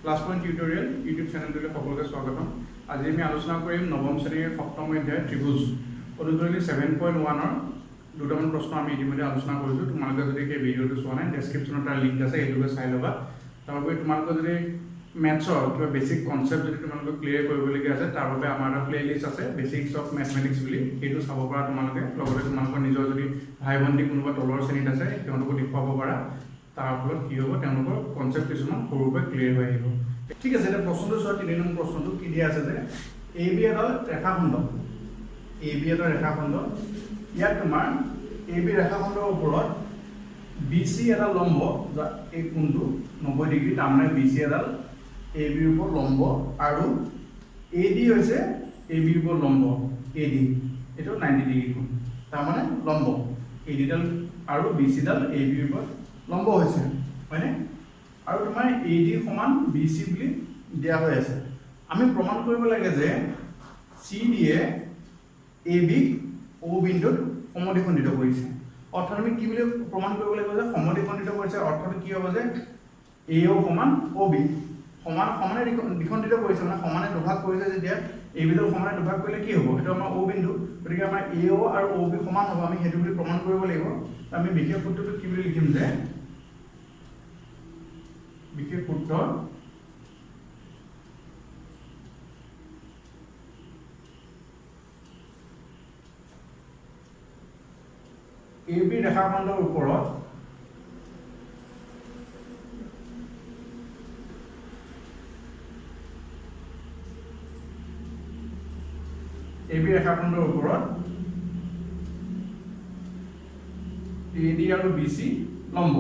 Class point tutorial YouTube চেনেলটোলৈ সকলোকে স্বাগতম। আজি আমি আলোচনা কৰিম নৱম শ্ৰেণীৰ সপ্তম অধ্যায় ত্ৰিভুজ অনুদৈৰ্ঘ্য 7.1 দুটামান প্ৰশ্ন আমি ইতিমধ্যে আলোচনা কৰিছোঁ। তোমালোকে যদি সেই ভিডিঅ'টো চোৱা নাই ডেছক্ৰিপশ্যনত তাৰ লিংক আছে, সেইটোকে চাই ল'বা। তাৰোপৰি তোমালোকে যদি মেথছৰ কিবা বেছিক কনচেপ্ট যদি তোমালোকে ক্লিয়াৰ কৰিবলগীয়া আছে, তাৰ বাবে আমাৰ এটা প্লে'লিষ্ট আছে বেছিক্স অফ মেথমেটিক্স বুলি, সেইটো চাব পাৰা তোমালোকে। লগতে তোমালোকৰ নিজৰ যদি ভাই ভণ্টি কোনোবা তলৰ শ্ৰেণীত আছে তেওঁলোকো দেখুৱাব পাৰা, তাৰ ফলত কি হ'ব তেওঁলোকৰ কনচেপ্ট কিছুমান সৰুৰ পৰা ক্লিয়াৰ হৈ আহিব। ঠিক আছে, এতিয়া প্ৰশ্নটো চোৱা। 3 নম্বৰ প্ৰশ্নটো কি দিয়া আছে যে এ বি এডাল ৰেখাখণ্ড, এ বি এটা ৰেখাখণ্ড, ইয়াত তোমাৰ এ বি ৰেখাখণ্ডৰ ওপৰত বি চি এটা লম্ব, এই কোণটো 90 ডিগ্ৰী, তাৰমানে বি চি এডাল এ বিৰ ওপৰত লম্ব, আৰু এ ডি হৈছে এ বিৰ ওপৰত লম্ব, এ ডি এইটো 90 ডিগ্ৰী কোণ, তাৰমানে লম্ব এ ডিডাল আৰু বি চিডাল এ বিৰ ওপৰত লম্ব হৈছে, হয়নে? আৰু তোমাৰ এ ডি সমান বি চি বুলি দিয়া হৈ আছে। আমি প্ৰমাণ কৰিব লাগে যে চি ডিয়ে এ বিক অ বিন্দুত সমদ্বিখণ্ডিত কৰিছে। অৰ্থাৎ আমি কি বুলি প্ৰমাণ কৰিব লাগিব যে সমদ্বিখণ্ডিত কৰিছে, অৰ্থটো কি হ'ব যে এ অ সমান অ বি, সমানে দ্বিখণ্ডিত কৰিছে, মানে সমানে দুভাগ কৰিছে। যেতিয়া এই বিন্দু সমানে দুভাগ কৰিলে কি হ'ব? এইটো আমাৰ অ বিন্দু, গতিকে আমাৰ এ অ আৰু অ বি সমান হ'ব। আমি সেইটো বুলি প্ৰমাণ কৰিব লাগিব। আমি বিশেষ সূত্ৰটো কি বুলি লিখিম যে বিশেষ সূত্ৰ এ বি ৰেখাখণ্ডৰ ওপৰত এ বি ৰেখাখণ্ডৰ ওপৰত এ ডি আৰু বি চি লম্ব।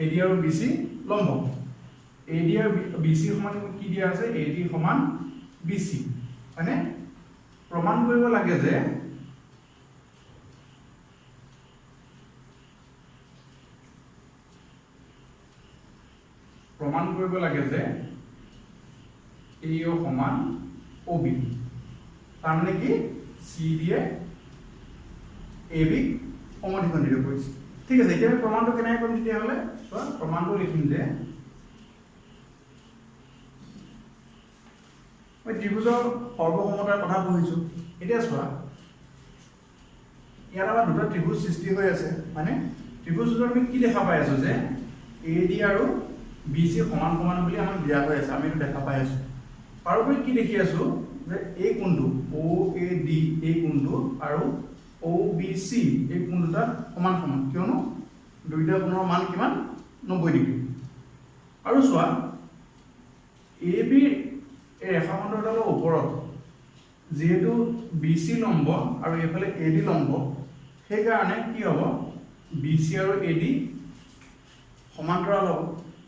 এ ডি আৰু বি চি লম্ব। এ ডি আৰু বি চি সমান কি দিয়া আছে? এ ডি সমান বি চি, হয়নে? প্ৰমাণ কৰিব লাগে যে এ অ সমান অ বি, তাৰমানে কি চি ডিয়ে এ বিক সমদ্বিখণ্ডিত কৰিছে। ঠিক আছে, এতিয়া আমি প্ৰমাণটো কেনেকৈ কৰিম? তেতিয়াহ'লে চোৱা, প্ৰমাণটো লিখিম যে মই ত্ৰিভুজৰ সৰ্বসমতাৰ কথা পঢ়িছোঁ। এতিয়া চোৱা, ইয়াত আমাৰ দুটা ত্ৰিভুজ সৃষ্টি হৈ আছে, মানে ত্ৰিভুজটোত আমি কি দেখা পাই আছো যে এ ডি আৰু বি চি সমান সমান বুলি আমাক দিয়া হৈ আছে, আমি এইটো দেখা পাই আছো। তাৰোপৰি কি দেখি আছো যে এই কোণটো অ এ ডি, এই কোণটো আৰু অ বি চি এই কোণ দুটা সমান সমান, কিয়নো দুইটা কোণৰ মান কিমান? 90 ডিগ্ৰী। আৰু চোৱা, এ বি এই ৰেখাখণ্ডৰ ওপৰত যিহেতু বি চি লম্ব আৰু এইফালে এ ডি লম্ব, সেইকাৰণে কি হ'ব? বি চি আৰু এ ডি সমান্তৰাল হ'ব,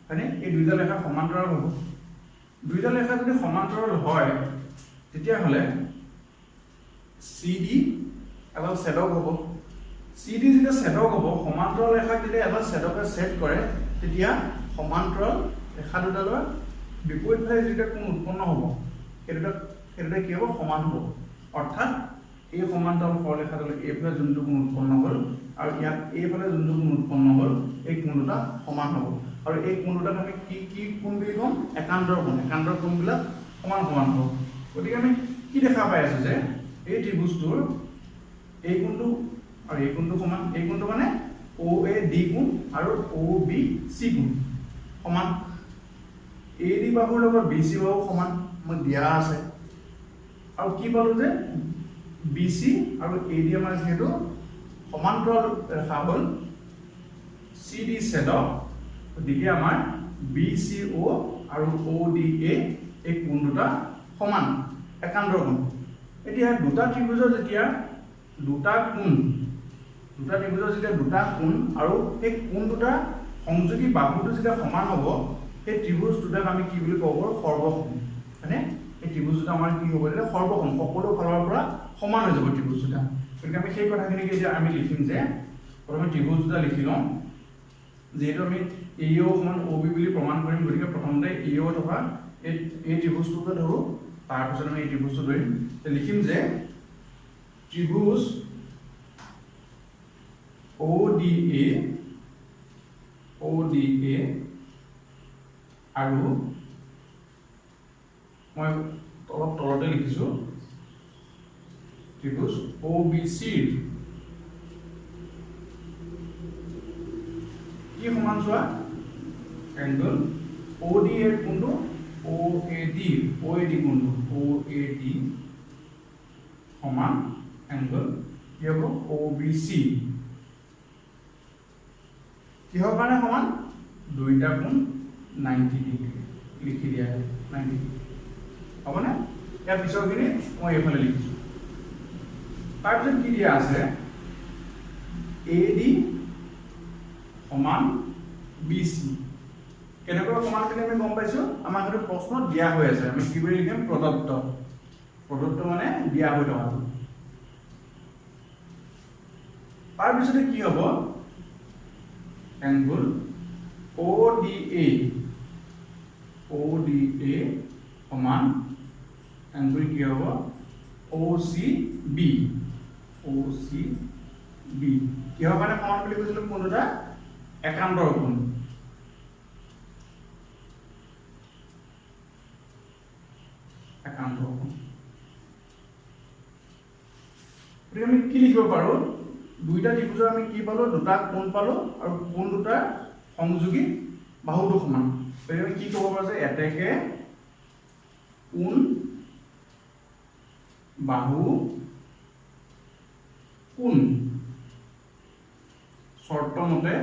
হয়নে? এই দুইটা ৰেখা সমান্তৰাল হ'ব। দুইটা ৰেখা যদি সমান্তৰাল হয়, তেতিয়াহ'লে চি ডি এডাল ছেদক হ'ব। চি ডি যেতিয়া ছেদক হ'ব, সমান্তৰাল ৰেখাক যেতিয়া এডাল ছেদকে ছেদ কৰে, তেতিয়া সমান্তৰাল ৰেখা দুডালৰ বিপৰীত ফালে যেতিয়া কোণ উৎপন্ন হ'ব, সেইটোতে কি হ'ব? সমান হ'ব। অৰ্থাৎ এই সমান্তৰাল সৰলৰেখাডালে এইফালে যোনটো কোণ উৎপন্ন হ'ল আৰু ইয়াত এইফালে যোনটো কোণ উৎপন্ন হ'ল, এই কোণ দুটা সমান হ'ব। আৰু এই কোণ দুটাক আমি কি কোণ বুলি ক'ম? একান্তৰ কোণ। একান্তৰ কোণবিলাক সমান সমান হ'ব। গতিকে আমি কি দেখা পাই আছো যে এই ত্ৰিভুজটোৰ এই কোণটো আৰু এই কোণটো সমান। এই কোণটো মানে অ এ ডি কোণ আৰু অ বি চি কোণ সমান। এ ডি বাহুৰ লগত বি চি বাহু সমান আমাক দিয়া আছে। আৰু কি পালো যে বি চি আৰু এ ডি আমাৰ যিহেতু সমান্তৰাল ৰেখা হ'ল, চি ডি ছেদক, গতিকে আমাৰ বি চি অ আৰু অ ডি এ এই কোণ দুটা সমান, একান্তৰ কোণ। এতিয়া দুটা ত্ৰিভুজৰ যেতিয়া দুটা কোণ আৰু সেই কোণ দুটা সংযোগী বাহুটো যেতিয়া সমান হ'ব, সেই ত্ৰিভুজ দুটাক আমি কি বুলি ক'ব পাৰোঁ? সৰ্বসম, হয়নে? এই ত্ৰিভুজ দুটা আমাৰ কি হ'ব? এতিয়া সৰ্বসম, সকলো ফালৰ পৰা সমান হৈ যাব ত্ৰিভুজ দুটা। গতিকে আমি সেই কথাখিনিক এতিয়া আমি লিখিম যে প্ৰথমে ত্ৰিভুজ দুটা লিখি লওঁ। যেহেতু আমি এ অ সমান অ বি বুলি প্ৰমাণ কৰিম, গতিকে প্ৰথমতে এ অ থকা এই ত্ৰিভুজটোকে ধৰোঁ, তাৰপিছত আমি এই ত্ৰিভুজটো ধৰিম। লিখিম যে ত্ৰিভুজ ODA আৰু মই তলতে লিখিছো ত্ৰিভুজ OBC কি সমান চোৱা এংগল ODA এর কোণটো OAD কোণটো OAD সমান এংগল কি হ'ব OBC কিহৰ কাৰণে সমান দুইটা কোণ 90 ডিগ্ৰী লিখি দিয়া 90 ডিগ্ৰী হ'ব না ইয়াৰ পিছৰখিনি মই এইফালে লিখিছো তাৰপিছত কি দিয়া আছে AD সমান BC কেনেকৈ সমান বুলি আমি গম পাইছো আমাৰ ঘৰত প্ৰশ্ন দিয়া হৈ আছে আমি কি বুলি লিখিম প্ৰদত্ত মানে দিয়া হৈ থকাটো তাৰপিছতে কি হ'ব এংগল ODA সমান এংগল কি হ'ব OCB কিহৰ কাৰণে সমান বুলি কৈছিলো কোনটা একান্তৰ কোণ আমি কি লিখিব পাৰো দুইটা ত্ৰিভুজৰ আমি কি পালো দুটা কোণ পালো আৰু কোণ দুটা সংযোগী বাহুটো সমান আমি কি ক'ব পাৰো যে এতেকে কোণ বাহু কোণ শৰ্ত মতে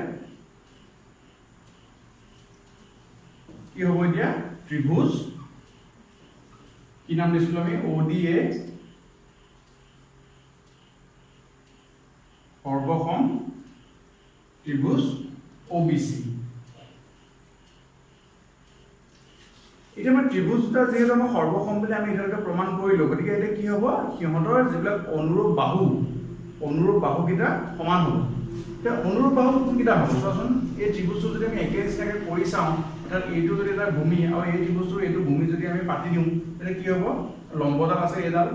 কি হ'ব এতিয়া ত্ৰিভুজ কি নাম দিছিলো আমি ODA সৰ্বসম ত্ৰিভুজ OBC এতিয়া মই ত্ৰিভুজ দুটা যেহেতু আমি সৰ্বসম বুলি আমি এতিয়ালৈকে প্ৰমাণ কৰিলো গতিকে এতিয়া কি হ'ব সিহঁতৰ যিবিলাক অনুৰূপ বাহুকেইটা সমান হ'ব এতিয়া অনুৰূপ বাহু কোনকেইটা হ'ব চোৱাচোন এই ত্ৰিভুজটো যদি আমি একে নিচিনাকৈ কৰি চাওঁ অৰ্থাৎ এইটো যদি এটা ভূমি আৰু এই ত্ৰিভুজটোৰ এইটো ভূমি যদি আমি পাতি দিওঁ তেতিয়া কি হ'ব লম্বডাল আছে এইডাল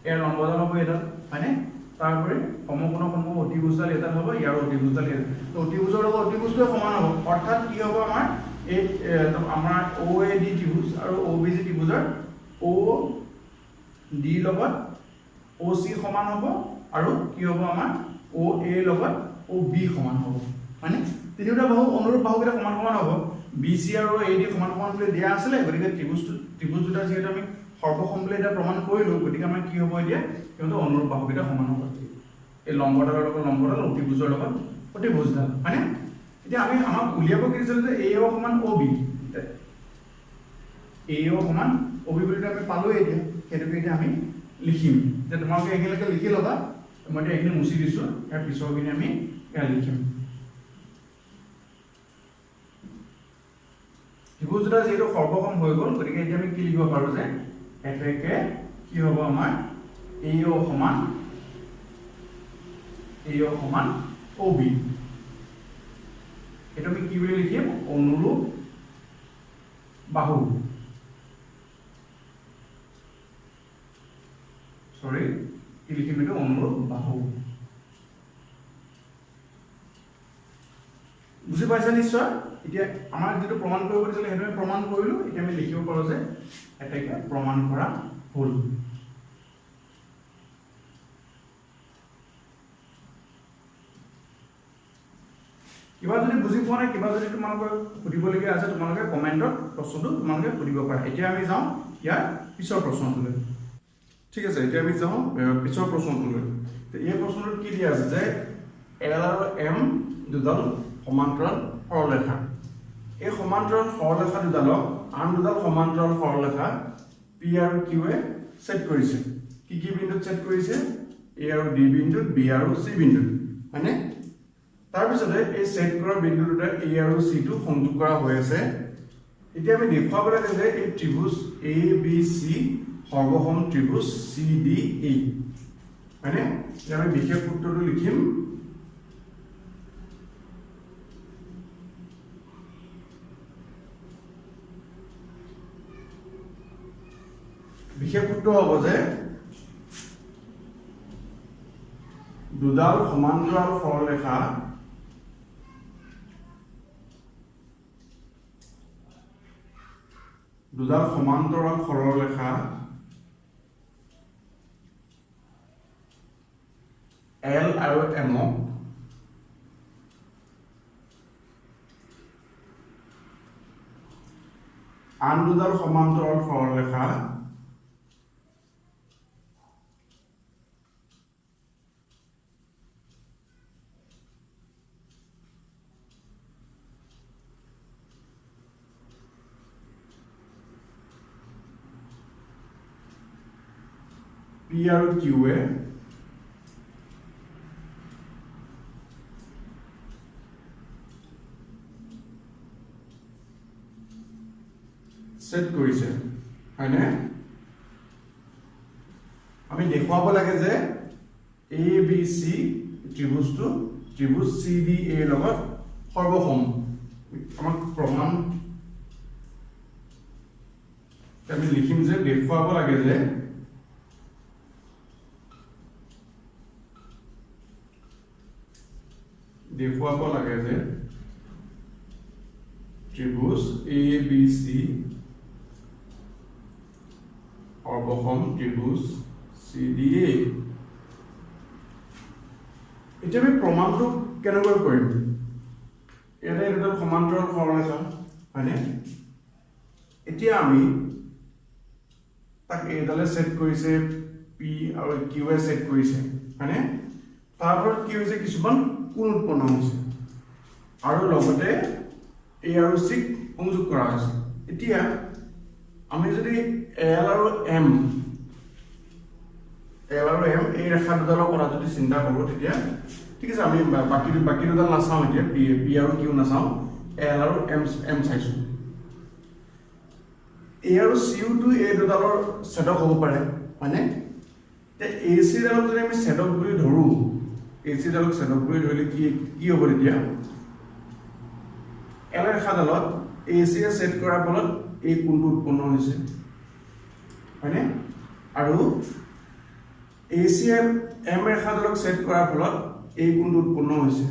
ইয়াৰ লম্বডাল হ'ব এইডাল হয়নে তাৰপৰে সমকোণ অতিভুজডাল এটা হ'ব ইয়াৰ অতিভুজডাল তো অতিভুজৰ লগত অতিভুজটো সমান হ'ব অৰ্থাৎ কি হ'ব আমাৰ OAD ত্ৰিভুজ আৰু OBC ত্ৰিভুজৰ OD লগত OC সমান হ'ব আৰু কি হ'ব আমাৰ OA লগত OB সমান হ'ব মানে তিনিটা বাহু অনুৰূপ বাহুকেইটা সমান হ'ব BC আৰু AD সমান বুলি দিয়া আছিল গতিকে ত্ৰিভুজ দুটা যেহেতু আমি সৰ্বসম বুলি এটা প্ৰমাণ কৰিলো গতিকে আমাৰ কি হ'ব এতিয়া কিন্তু অনুৰূপ বাহুকেইটা সমান হ'ব এই লম্বডালৰ লগত লম্বডাল অতিভুজৰ লগত অতিভুজডাল হয়নে এতিয়া আমি আমাক উলিয়াব কি দিছিল যে AO সমান OB AO সমান OB বুলি আমি পালো এতিয়া সেইটোকে এতিয়া আমি লিখিম যে তোমালোকে একেলগে লিখি ল'বা মই এতিয়া এইখিনি মুছি দিছো ইয়াৰ পিছৰখিনি আমি ইয়াত লিখিম ত্ৰিভুজ দুটা যেহেতু সৰ্বসম হৈ গ'ল গতিকে এতিয়া আমি কি লিখিব পাৰো যে এতেকে কি হ'ব আমাৰ AO সমান OB এটা আমি কি বুলি লিখিম অনুৰূপ বাহু কি লিখিম এটা অনুৰূপ বাহু বুজি পাইছা নিশ্চয় এতিয়া আমাৰ যেটো প্ৰমাণ কৰিব দিছিল হেতু আমি প্ৰমাণ কৰিলো এতিয়া আমি লিখিব পাৰো যে এটাকে প্ৰমাণ কৰা হ'ল কিবা যদি বুজি পোৱা নাই কিবা যদি তোমালোকে সুধিবলগীয়া আছে তোমালোকে কমেন্টত প্ৰশ্নটো তোমালোকে সুধিব পাৰা এতিয়া আমি যাওঁ ইয়াৰ পিছৰ প্ৰশ্নটোলৈ ঠিক আছে এতিয়া আমি যাওঁ পিছৰ প্ৰশ্নটোলৈ এই প্ৰশ্নটোত কি দিয়া আছে যে L আৰু M দুডাল সমান্তৰাল সৰলৰেখা এই সমান্তৰাল সৰলৰেখা দুডালক আন দুডাল সমান্তৰাল সৰলৰেখা P আৰু Q এ ছেদ কৰিছে কি বিন্দুত ছেদ কৰিছে A আৰু D বিন্দুত B আৰু C বিন্দুত মানে তাৰ পিছতে এই ছেদ কৰা বিন্দু দুটা A আৰু C টো সংযোগ কৰা হৈ আছে এতিয়া আমি দেখুৱাব লাগে যে এই ত্ৰিভুজ ABC সৰ্বসম ত্ৰিভুজ CDE মানে আমি বিশেষ সূত্ৰটো লিখিম বিশেষ সূত্ৰ হ'ব যে দুডাল সমান্তৰাল সৰলৰেখা L আৰু M আন দুডাল সমান্তৰাল সৰলৰেখা P আৰু Q সেট কৰিছে হয়নে আমি দেখুৱাব লাগে যে ABC ত্ৰিভুজ CDA লগত সৰ্বসম আমাক প্ৰমাণ আমি লিখিম যে দেখুৱাব লাগে যে ত্ৰিভুজ ABC সৰ্বসম ত্ৰিভুজ CDA এতিয়া আমি প্ৰমাণটো কেনেকৈ কৰিম এটা এটা সমান্তৰাল সৰলৰেখা হয়নে এতিয়া আমি তাক এডালে সেট কৰিছে P আৰু Q এ সেট কৰিছে হয়নে তাৰ ওপৰত কি হৈছে কিছুমান কোণ উৎপন্ন হৈছে আৰু লগতে A আৰু C সংযোগ কৰা হৈছে এতিয়া আমি যদি L আৰু M এই ৰেখা দুডালৰ কথা যদি চিন্তা কৰো তেতিয়া ঠিক আছে আমি বাকি দুডাল নাচাওঁ এতিয়া P আৰু Q নাচাওঁ L আৰু M চাইছো A আৰু C টো এই দুডালৰ ছেদক হ'ব পাৰে হয়নে তে AC ডালক যদি আমি ছেদক বুলি ধৰো AC ডালক ছেদক বুলি ধৰিলে কি হ'ব তেতিয়া L ৰেখাডালত AC এ সেট কৰাৰ ফলত এই কোণটো উৎপন্ন হৈছে হয়নে আৰু AC এ M ৰেখাডালক সেট কৰাৰ ফলত এই কোণটো উৎপন্ন হৈছে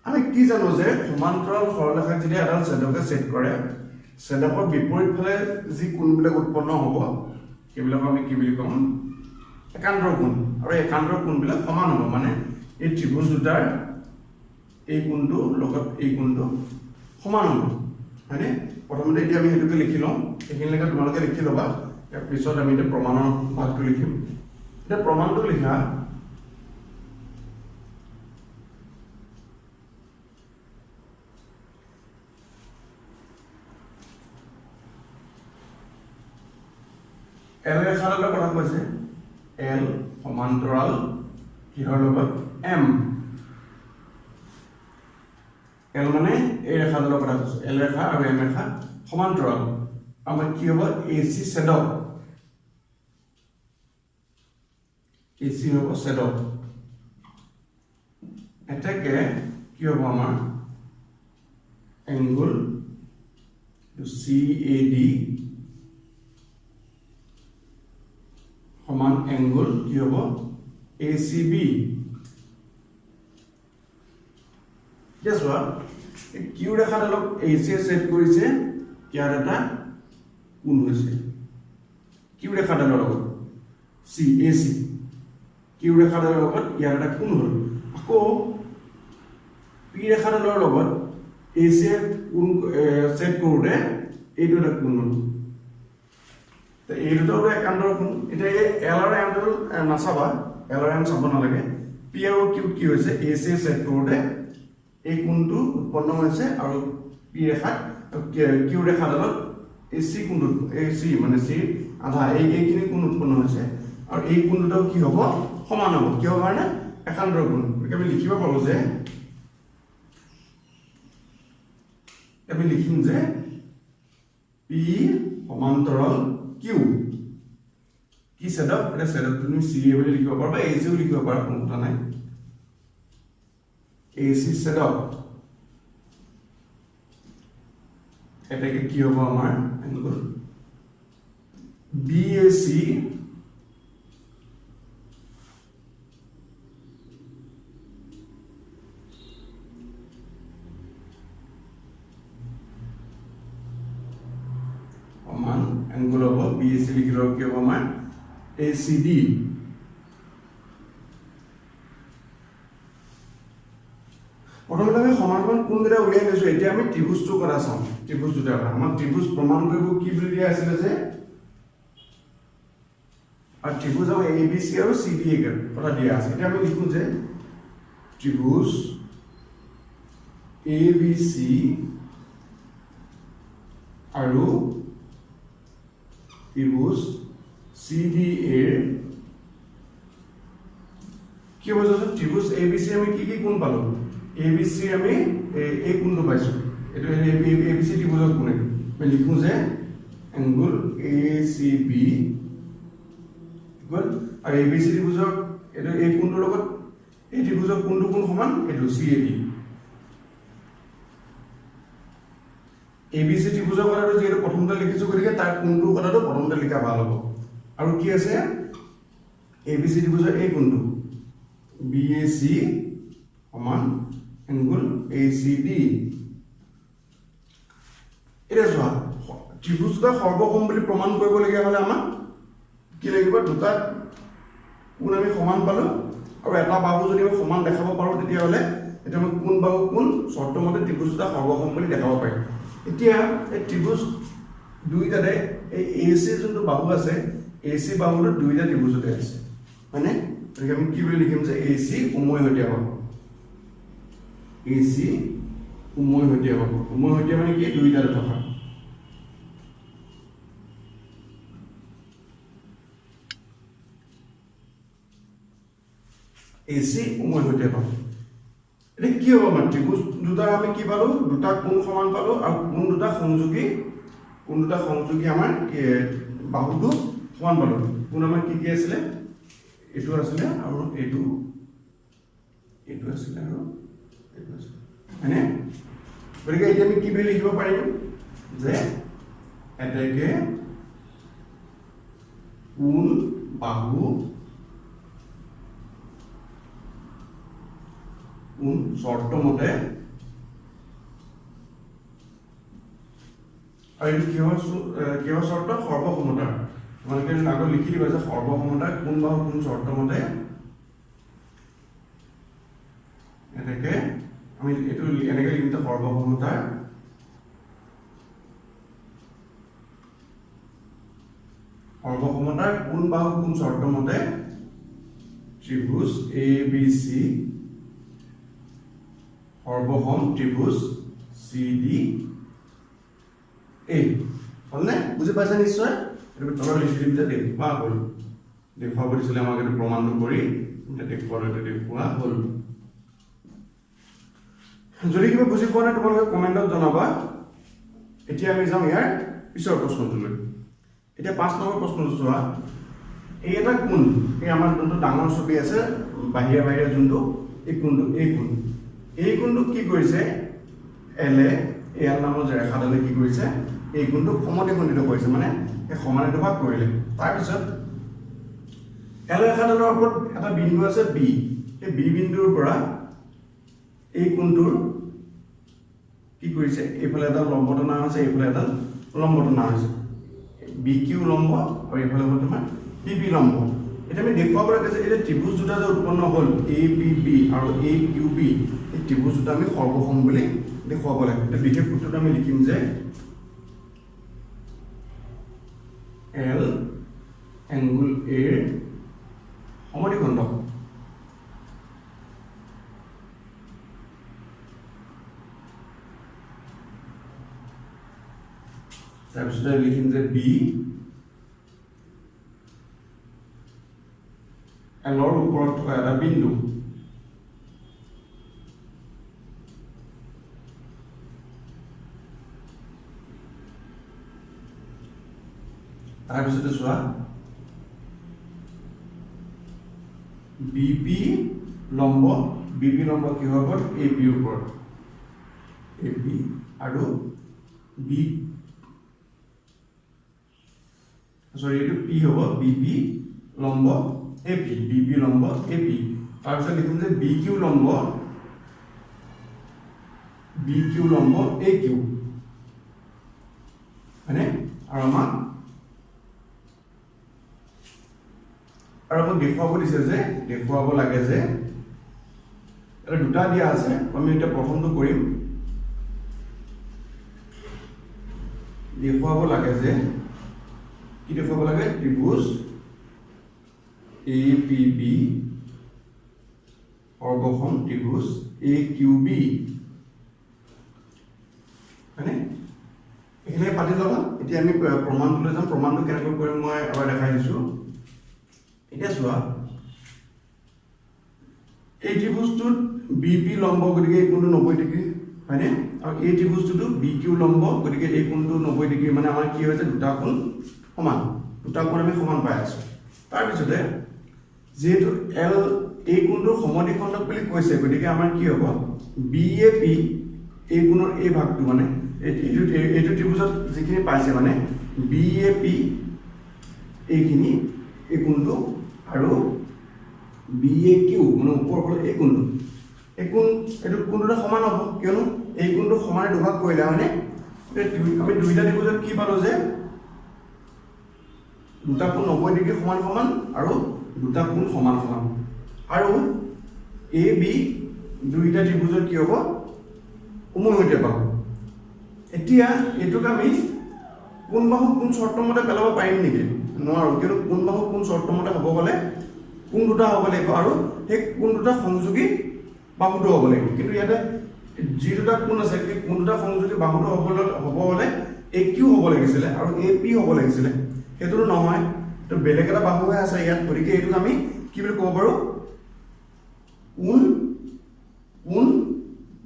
আমি কি জানো যে সমান্তৰাল সৰলৰেখাক যদি এডাল ছেদকে সেট কৰে ছেদকৰ বিপৰীত ফালে যি কোণবিলাক উৎপন্ন হ'ব সেইবিলাক আমি কি বুলি কম একান্তৰ কোণ আৰু একান্তৰ কোণবিলাক সমান হ'ব মানে এই ত্ৰিভুজ দুটাৰ এই কোণটো লগত এই কোণটো সমান হ'ব হয়নে প্ৰথমতে এতিয়া আমি হেতুকে লিখি লওঁ এইখিনিলৈকে তোমালোকে লিখি ল'বা ইয়াৰ পিছত আমি এটা প্ৰমাণৰ ভাগটো লিখিম এটা প্ৰমাণটো লিখা L ৰেখাডালৰ কথা কৈছে L সমান্তৰাল কিহৰ লগত M L মানে এই ৰেখাডালৰ কথা কৈছে L ৰেখা আৰু M ৰেখা সমান্তৰাল আমাৰ কি হ'ব AC ছেদক AC হ'ব ছেদক এটাকে কি হ'ব আমাৰ এংগল CAD সমান এংগল কি হ'ব ACB Guess what? Q ৰেখাডালক AC A set কৰিছে ইয়াৰ এটা কোণ হৈছে Q ৰেখাডালৰ লগত AC Q ৰেখাডালৰ লগত ইয়াৰ এটা কোণ হ'ল আকৌ P ৰেখাডালৰ লগত AC এ কোণ সেট কৰোতে এইটো এটা কোণ হ'ল তে এই দুটা একান্তৰ কোণ এতিয়া এই L আৰু M ডাল নাচাবা L আৰু M চাব নালাগে P আৰু Q কি হৈছে AC এ সেট কৰোতে এই কোণটো উৎপন্ন হৈছে আৰু P ৰেখাত Q ৰেখাডালত AC কোণটো AC মানে C আধা এইখিনি কোণ উৎপন্ন হৈছে আৰু এই কোণ দুটাও কি হ'ব সমান হ'ব কিয় কাৰণে একান্তৰ কোণ আমি লিখিব পাৰো যে আমি লিখিম যে P সমান্তৰাল Q কি ছেদক এটা ছেদক তুমি CA বুলি লিখিব পাৰা বা AC বুলি লিখিব পাৰা কোনো কথা নাই AC ছেদক এটাকে কি হ'ব আমাৰ এংগল BAC কি হ'ব আমাৰ ACD প্ৰথমতে আমি সমান সমান কোণকেইটা উলিয়াই লৈছো এতিয়া আমি ত্ৰিভুজটোৰ কথা চাওঁ ত্ৰিভুজ দুটাৰ কথা আমাৰ ত্ৰিভুজ প্ৰমাণ কৰিব কি বুলি দিয়া আছিলে যে আৰু ত্ৰিভুজ আমাৰ ABC আৰু CD এৰ কথা দিয়া আছে এতিয়া আমি লিখো যে ত্ৰিভুজ ABC আৰু ত্ৰিভুজ CD এৰ কি হ'ব যে ত্ৰিভুজ ABC আমি কি কোণ পালো ABC আমি এই কোণটো পাইছো এটো ABC ত্ৰিভুজৰ কোণ এটো আমি লিখো যে এংগল ACB ইকুয়াল আৰু ABC ত্ৰিভুজৰ এটো এই কোণটোৰ লগত এই ত্ৰিভুজৰ কোণটো কোণ সমান এটো CAD ABC ত্ৰিভুজৰ কথাটো যেটো প্ৰথমতে লিখিছো গতিকে তাৰ কোণটোৰ কথাটো প্ৰথমতে লিখা ভাল হ'ব আৰু কি আছে ABC ত্ৰিভুজৰ এই কোণটো BAC সমান এংগল ACD এটা চোৱা ত্ৰিভুজটা সৰ্বসম বুলি প্ৰমাণ কৰিবলগীয়া হলে আমাক কি লাগিব দুটা কোণ আমি সমান পালো আৰু এটা বাহু যদি আমি সমান দেখাব পাৰো তেতিয়া হলে এটা আমি কোণ বাহু কোণ শৰ্তমতে ত্ৰিভুজটা সৰ্বসম বুলি দেখাব পাৰিম এতিয়া এই ত্ৰিভুজ দুইটাতে এই AC যোনটো বাহু আছে AC বাহুটো দুইটা ত্ৰিভুজতে আছে মানে আমি কি বুলি লিখিম যে AC উমৈহতীয়া বাহু AC উমৈহতীয়া বাহু উমৈহতীয়া মানে কি দুইটাতে থকা AC উমৈহতীয়া বাহু এটা কি হ'ব মানে ত্ৰিভুজ দুটা আমি কি পালো দুটা কোণ সমান পালো আৰু কোণ দুটা সংযোগী আমাৰ বাহুটো সমান পালো কোণ আমাৰ কি আছিলে এটো আছিলে আৰু এটো আছিলে আৰু এটো আছিলে মানে গতিকে এতিয়া আমি কি বুলি লিখিব পাৰিম যে এটাকে কোণ বাহু কোণ শৰ্তমতে আৰু এইটো কিহৰ শৰ্ত সৰ্বসমতাৰ তোমালোকে আগত লিখি দিবা যে সৰ্বসমতাৰ কোণ বাহু কোণ শৰ্তমতে এনেকে আমি এইটো এনেকে লিখিম যে সৰ্বসমতাৰ কোণ বাহু কোণ শৰ্তমতে ত্ৰিভুজ ABC সৰ্বসম ত্ৰিভুজ CDA হলনে বুজি পাইছা নিশ্চয় এটো তলৰ লিখি দিম যে দেখুৱা হ'ল দেখুৱাব দিছিলে আমাক এটো প্ৰমাণটো কৰি দেখুৱা হ'ল যদি কিবা বুজি পোৱা নাই তোমালোকে কমেন্টত জনাবা এতিয়া আমি যাম ইয়াৰ পিছৰ প্ৰশ্নটোলৈ এতিয়া 5 নম্বৰ প্ৰশ্নটো চোৱা এই এটা কোণ এই আমাৰ যোনটো ডাঙৰ ছবি আছে বাহিৰা যোনটো এই কোণটো কি কৰিছে L নামৰ যে ৰেখাডালে কি কৰিছে এই কোণটো সমদ্বিখণ্ডিত কৰিছে মানে এই সমানে দুভাগ কৰিলে তাৰ পিছত L ৰেখাডালৰ ওপৰত এটা বিন্দু আছে B এই B বিন্দুৰ পৰা এই কোণটোৰ কি কৰিছে এইফালে এটা লম্ব টনা আছে এইফালে এটা লম্ব টনা আছে BQ লম্ব আৰু এইফালে তোমাৰ PB লম্ব এটা আমি দেখুৱাব লাগে যে এই ত্ৰিভুজ দুটা যে উৎপন্ন হ'ল ABB আৰু AQB এই ত্ৰিভুজ দুটা আমি সৰ্বসম বুলি দেখুৱাব লাগে এটা বিশেষ সূত্ৰটো আমি লিখিম যে L এংগল A সমদ্বিখণ্ড তাৰপিছত লিখিম যে B L ৰ ওপৰত থকা এটা বিন্দু তাৰপিছত চোৱা BP লম্ব কিহৰ ওপৰত AB ৰ ওপৰত AB আৰু B এইটো P হ'ব BP লম্ব AP BB লম্ব AP তাৰপিছত লিখিম যে BQ লম্ব AQ মানে আৰু আমাক আৰু আমাক দেখুৱাব দিছে যে দেখুৱাব লাগে যে এটা দুটা দিয়া আছে আমি এটা প্ৰথমটো কৰিম দেখুৱাব লাগে যে কি দেখুৱাব লাগে ত্ৰিভুজ APB সৰ্বসম ত্ৰিভুজ AQB হয়নে এখানে পাতি লবা এতিয়া আমি প্ৰমাণটো লৈ যাম প্ৰমাণটো কেনেকৈ কৰিম মই এবাৰ দেখাই দিছো এতিয়া চোৱা এই ত্ৰিভুজটোত BP লম্ব গতিকে এই কোণটো 90 ডিগ্ৰী হয়নে আৰু এই ত্ৰিভুজটো BQ লম্ব গতিকে এই কোণটো 90 ডিগ্ৰী মানে আমাৰ কি হৈছে দুটা কোণ সমান দুটা কোণ আমি সমান পাই আছো তাৰ পিছতে যেহেতু L এই কোণটোৰ সমদ্বিখণ্ডক বুলি কৈছে গতিকে আমাৰ কি হ'ব BAP এই কোণৰ এই ভাগটো মানে এইটো ত্ৰিভুজত যিখিনি পাইছে মানে BAP এইখিনি এই কোণটো আৰু BAQ মানে ওপৰৰ ফালে এই কোণটো এই কোণ এইটো কোণটো সমান হ'ব কিয়নো এই কোণটো সমানে দুভাগ কৰিলে হয়নে আমি দুইটা ত্ৰিভুজত কি পালো যে দুটা কোণ 90 ডিগ্ৰী সমান সমান আৰু দুটা কোণ সমান সমান আৰু AB দুইটা ত্ৰিভুজত কি হ'ব উমৈহতীয়া বাহু এতিয়া এটুক আমি কোন বাহু কোন শৰ্ত মতে পেলাব পাৰিম নেকি নোৱাৰো কিন্তু কোন বাহু কোন শৰ্ত মতে হ'ব গলে কোন দুটা হ'ব লাগিব আৰু সেই কোন দুটা সংযোগী বাহুটো হ'ব লাগিব কিন্তু ইয়াতে যি দুটা কোণ আছে সেই কোন দুটা সংযোগী বাহুটো হ'ব হলে AQ হ'ব লাগিছিল আৰু AP হ'ব লাগিছিল সেইটো নহয় তো বেলেগ এটা বাহু আছে ইয়াত গতিকে এইটো আমি কি বুলি ক'ব পাৰো কোন কোন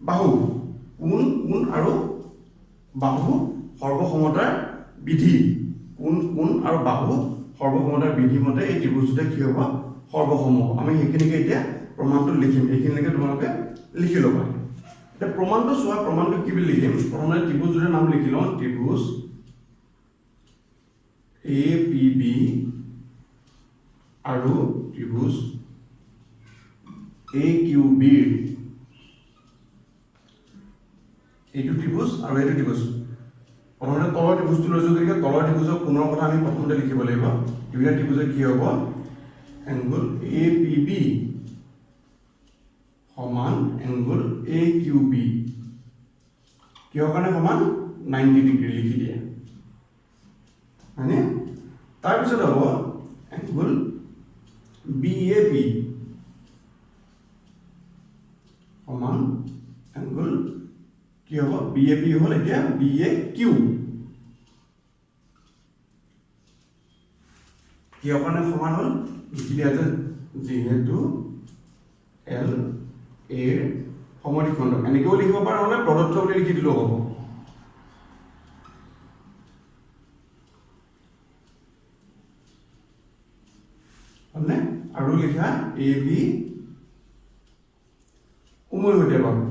বাহু কোন কোন আৰু বাহু সৰ্বসমতাৰ বিধি কোন কোন আৰু বাহু সৰ্বসমতাৰ বিধি মতে এই ত্ৰিভুজটো কি হ'ব সৰ্বসম হ'ব আমি সেইখিনিকে এতিয়া প্ৰমাণটো লিখিম এইখিনিকে তোমালোকে লিখি ল'বা এতিয়া প্ৰমাণটো চোৱা প্ৰমাণটো কি বুলি লিখিম প্ৰমাণৰ ত্ৰিভুজৰ নাম লিখি লওঁ ত্ৰিভুজ APB আৰু ত্ৰিভুজ AQB এইটো ত্ৰিভুজ আৰু এইটো ত্ৰিভুজ প্ৰথমতে তলৰ ত্ৰিভুজটো লৈছো গতিকে তলৰ ত্ৰিভুজৰ কোণৰ কথা আমি প্ৰথমতে লিখিব লাগিব দুইটা ত্ৰিভুজৰ কি হ'ব এংগল APB সমান এংগল AQB কিহৰ কাৰণে সমান 90 ডিগ্ৰী লিখি দিয়ে হয়নে তাৰপিছত হ'ব এংগল BAP সমান এংগল কি হ'ব BAP হ'ল এতিয়া BAQ কিহৰ কাৰণে সমান হ'ল লিখি দিয়া আছে যিহেতু L A সমদ্বিখণ্ড এনেকৈও লিখিব পাৰা নহ'লে প্ৰদত্ত বুলি লিখি দিলেও হ'ব হয়নে আৰু লিখা AB উমৈহতীয়া বাহু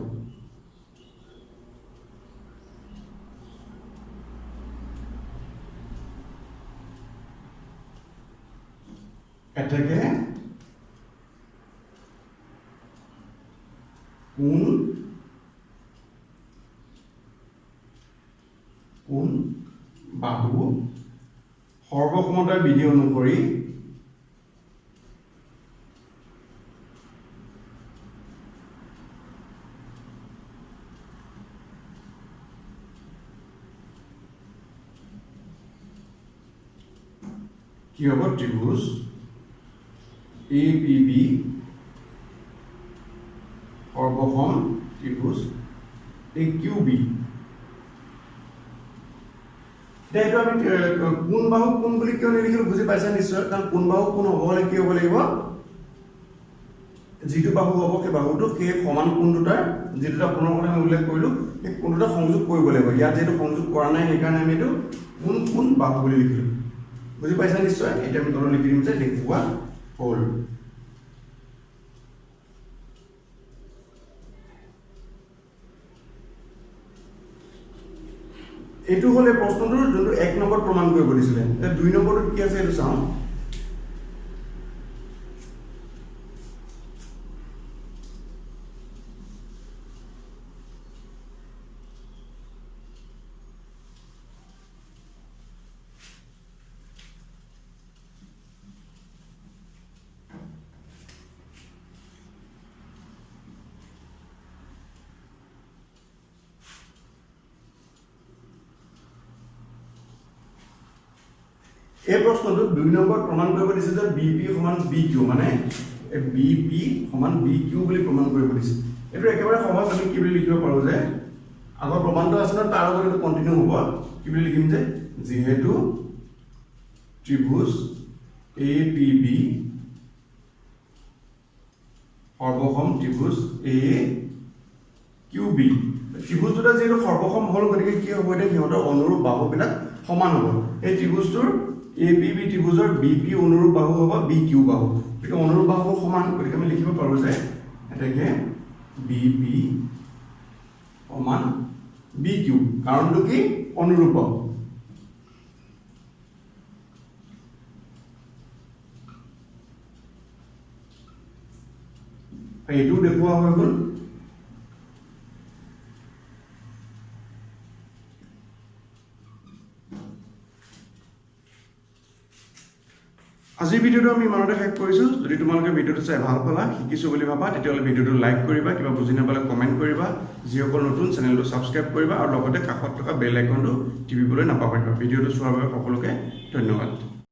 এটাকে কোন কোন বাহু সৰ্বসমতাৰ বিধি অনুসৰি কি হ'ব ত্ৰিভুজ APB সৰ্বসম ত্ৰিভুজ AQB এইটো আমি কোন বাহু কোন বুলি কিয় নিলিখিলো বুজি পাইছা নিশ্চয় কাৰণ কোন বাহু কোন হ'ব হলে কি হ'ব লাগিব যিটো বাহু হ'ব সেই বাহুটো সেই সমান কোণ দুটাৰ যি দুটা কোণৰ কথা আমি উল্লেখ কৰিলো সেই কোণ দুটা সংযোগ কৰিব লাগিব ইয়াত যেটো সংযোগ কৰা নাই সেইকাৰণে আমি এইটো কোন কোন বাহু বুলি লিখিলো বুজি পাইছা নিশ্চয় এটা আমি তলত লিখি দিম যে দেখুৱা হ'ল এইটো হলে প্ৰশ্নটোৰ যোনটো 1 নম্বৰ প্ৰমাণ কৰিব দিছিলে এটা 2 নম্বৰটো কি আছে এইটো চাওঁ এই প্ৰশ্নটো 2 নম্বৰ প্ৰমাণ কৰিব দিছে যে BP সমান BQ মানে BP সমান BQ বুলি প্ৰমাণ কৰিব দিছে এটো একেবাৰে সহজ আমি কি বুলি লিখিব পাৰো যে আগৰ প্ৰমাণটো আছে না তাৰ লগত কন্টিনিউ হ'ব কি বুলি লিখিম যে যেহেতু ত্ৰিভুজ APB সৰ্বসম ত্ৰিভুজ AQB ত্ৰিভুজ দুটা যেটো সৰ্বসম হল গতিকে কি হ'ব এটা সিহঁতৰ অনুৰূপ বাহুবিলাক সমান হ'ব এই ত্ৰিভুজটোৰ APB ত্ৰিভুজৰ BP অনুৰূপ বাহু হ'ব BQ বাহু এটা অনুৰূপ বাহু সমান গতিকে আমি লিখিব পাৰো যে এটাকে BP সমান BQ কাৰণটো কি অনুৰূপ বাহু এইটো দেখুৱা হৈ গ'ল আজিৰ ভিডিওটো আমি ইমানতে শেষ কৰিছো যদি তোমালোকে ভিডিওটো চাই ভাল পালা শিকিছো বুলি ভাবা তেতিয়াহ'লে ভিডিওটো লাইক কৰিবা কিবা বুজি নাপালে কমেন্ট কৰিবা যিসকল নতুন চেনেলটো সাবস্ক্ৰাইব কৰিবা আৰু লগতে কাষত থকা বেল আইকনটো টিপিবলৈ নাপাহৰিবা ভিডিওটো চোৱাৰ বাবে সকলোকে ধন্যবাদ